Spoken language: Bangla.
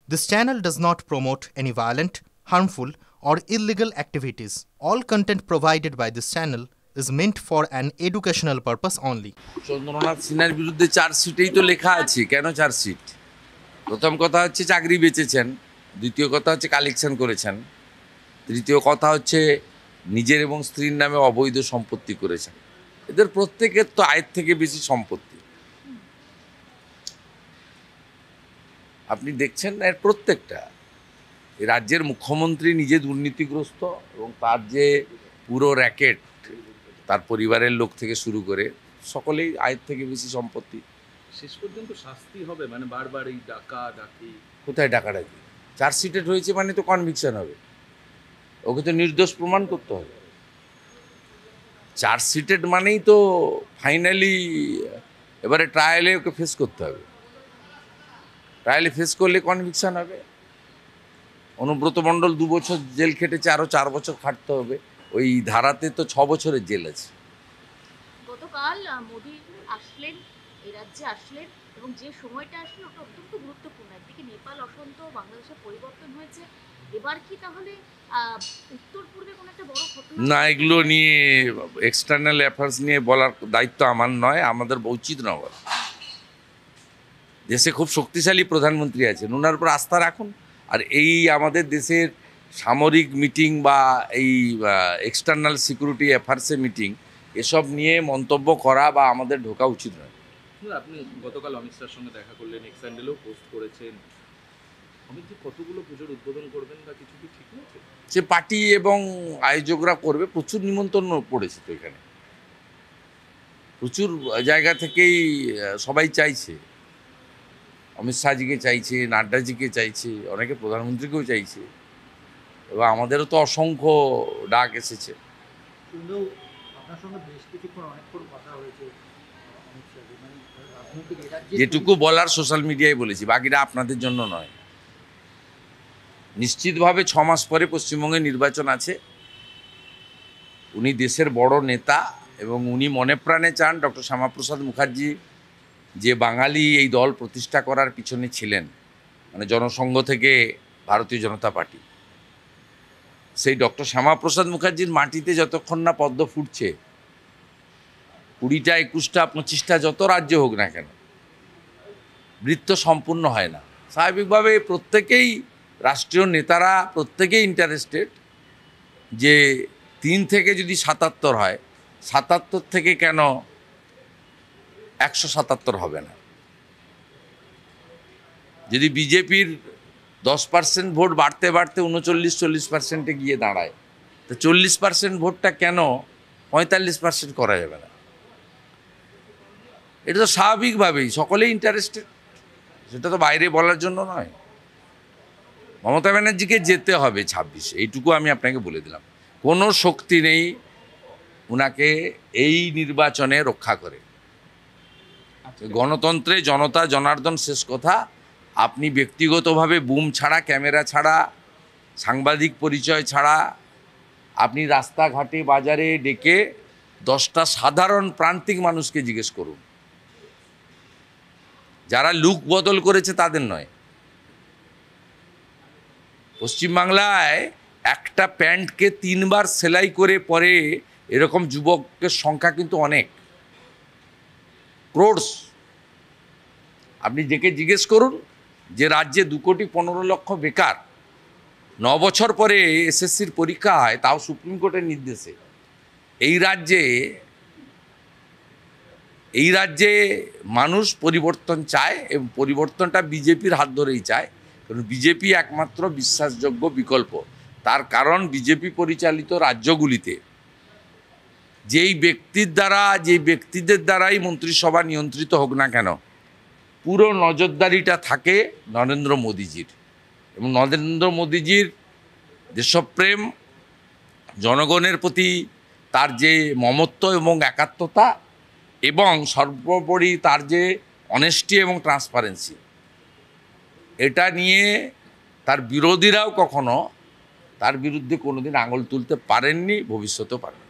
This channel does not promote any violent, harmful, or illegal activities. All content provided by this channel is meant for an educational purpose only. Chandranath সিনহার বিরুদ্ধে চার্জশিটেই তো লেখা আছে। কেন চার্জশিট? প্রথম কথা হচ্ছে চাকরি বেচেছেন, দ্বিতীয় কথা হচ্ছে কালেকশন করেছেন, তৃতীয় কথা হচ্ছে নিজের এবং স্ত্রীর নামে অবৈধ সম্পত্তি করেছেন। এদের প্রত্যেকের তো আয়ের থেকে বেশি সম্পত্তি। আপনি দেখছেন না, এর প্রত্যেকটা। এই রাজ্যের মুখ্যমন্ত্রী নিজে দুর্নীতিগ্রস্ত এবং তার যে পুরো র্যাকেট, তার পরিবারের লোক থেকে শুরু করে সকলেই আয়ের থেকে বেশি সম্পত্তি। শেষ পর্যন্ত শাস্তি হবে, মানে বারবার এই ডাকি কোথায় ডাকাডাকি? চার্জশিটেড হয়েছে মানে তো কনভিকশন হবে, ওকে তো নির্দোষ প্রমাণ করতে হবে। চার্জশিটেড মানেই তো ফাইনালি এবারে ট্রায়ালে ওকে ফেস করতে হবে। ট্রায়ালে ফেস করলে কনভিকশন হবে। অনুব্রত মণ্ডল 2 বছর জেল খেটেছে, আরও 4 বছর খাটতে হবে। ওই ধারাতে তো 6 বছরের জেল আছে। গতকাল মোদি আসলেন, এই রাজ্যে আসলেন, এবং যে সময়টা আসলে ওটা অত্যন্ত গুরুত্বপূর্ণ। একদিকে নেপাল অশান্ত, বাংলাদেশের পরিবর্তন হয়েছে। এবার কি তাহলে উত্তর পূর্বে কোনো একটা বড় ঘটনা? না, এগুলো নিয়ে এক্সটার্নাল অ্যাফেয়ার্স নিয়ে বলার দায়িত্ব আমার নয়, আমাদের উচিত না বলা। দেশে খুব শক্তিশালী প্রধানমন্ত্রী আছেন, ওনার উপর আস্থা রাখুন। আর এই আমাদের দেশের সামরিক মিটিং বা এই এক্সটার্নাল সিকিউরিটি অ্যাফেয়ার্সের মিটিং, এসব নিয়ে মন্তব্য করা বা আমাদের ঢোকা উচিত নয়। আপনি গতকাল অমিত শাহর সঙ্গে দেখা করলেন, এক্স হ্যান্ডেলেও পোস্ট করেছেন। অমিত যে কতগুলো পুজোর উদ্বোধন করবেন বা কিছু কি ঠিক হয়েছে? সে পার্টি এবং আয়োজকরা করবে। প্রচুর নিমন্ত্রণ পড়েছে তো এখানে, প্রচুর জায়গা থেকেই সবাই চাইছে। অমিত শাহজিকে চাইছে, নাড্ডাজিকে চাইছে, অনেকে প্রধানমন্ত্রীকেও চাইছে, এবং আমাদেরও তো অসংখ্য ডাক এসেছে। যেটুকু বলার সোশ্যাল মিডিয়ায় বলেছি, বাকিটা আপনাদের জন্য নয়। নিশ্চিতভাবে 6 মাস পরে পশ্চিমবঙ্গে নির্বাচন আছে। উনি দেশের বড় নেতা এবং উনি মনে প্রাণে চান ডক্টর শ্যামাপ্রসাদ মুখার্জি যে বাঙালি এই দল প্রতিষ্ঠা করার পিছনে ছিলেন, মানে জনসংঘ থেকে ভারতীয় জনতা পার্টি, সেই ডক্টর শ্যামাপ্রসাদ মুখার্জির মাটিতে যতক্ষণ না পদ্ম ফুটছে, 20টা 21টা 25টা যত রাজ্য হোক না কেন, বৃত্ত সম্পূর্ণ হয় না। স্বাভাবিকভাবে প্রত্যেকেই, রাষ্ট্রীয় নেতারা প্রত্যেকেই ইন্টারেস্টেড যে 3 থেকে যদি 77 হয়, 77 থেকে কেন 177 হবে না? যদি বিজেপির 10% ভোট বাড়তে বাড়তে 39-40% গিয়ে দাঁড়ায়, তো 40% ভোটটা কেন 45% করা যাবে না? এটা তো স্বাভাবিকভাবেই সকলেই ইন্টারেস্টেড, সেটা তো বাইরে বলার জন্য নয়। মমতা ব্যানার্জিকে যেতে হবে 26, এইটুকু আমি আপনাকে বলে দিলাম। কোনো শক্তি নেই ওনাকে এই নির্বাচনে রক্ষা করে। গণতন্ত্রে জনতা জনার্দন শেষ কথা। আপনি ব্যক্তিগতভাবে বুম ছাড়া, ক্যামেরা ছাড়া, সাংবাদিক পরিচয় ছাড়া আপনি রাস্তাঘাটে বাজারে ডেকে 10টা সাধারণ প্রান্তিক মানুষকে জিজ্ঞেস করুন, যারা লুক বদল করেছে তাদের নয়। পশ্চিমবাংলায় একটা প্যান্টকে 3 বার সেলাই করে পরে এরকম যুবকের সংখ্যা কিন্তু অনেক, ক্রোড়স। আপনি ডেকে জিজ্ঞেস করুন যে রাজ্যে 2,15,00,000 বেকার, 9 বছর পরে এসএসসির পরীক্ষা হয়, তাও সুপ্রিম কোর্টের নির্দেশে। এই রাজ্যে মানুষ পরিবর্তন চায়, এবং পরিবর্তনটা বিজেপির হাত ধরেই চায়, কারণ বিজেপি একমাত্র বিশ্বাসযোগ্য বিকল্প। তার কারণ বিজেপি পরিচালিত রাজ্যগুলিতে যেই ব্যক্তিদের দ্বারাই মন্ত্রিসভা নিয়ন্ত্রিত হোক না কেন, পুরো নজরদারিটা থাকে নরেন্দ্র মোদীজির। এবং নরেন্দ্র মোদীজির দেশপ্রেম, জনগণের প্রতি তার যে মমত্ব এবং একাত্মতা, এবং সর্বোপরি তার যে অনেস্টি এবং ট্রান্সপারেন্সি, এটা নিয়ে তার বিরোধীরাও কখনো তার বিরুদ্ধে কোনোদিন আঙুল তুলতে পারেননি, ভবিষ্যতেও পারেন।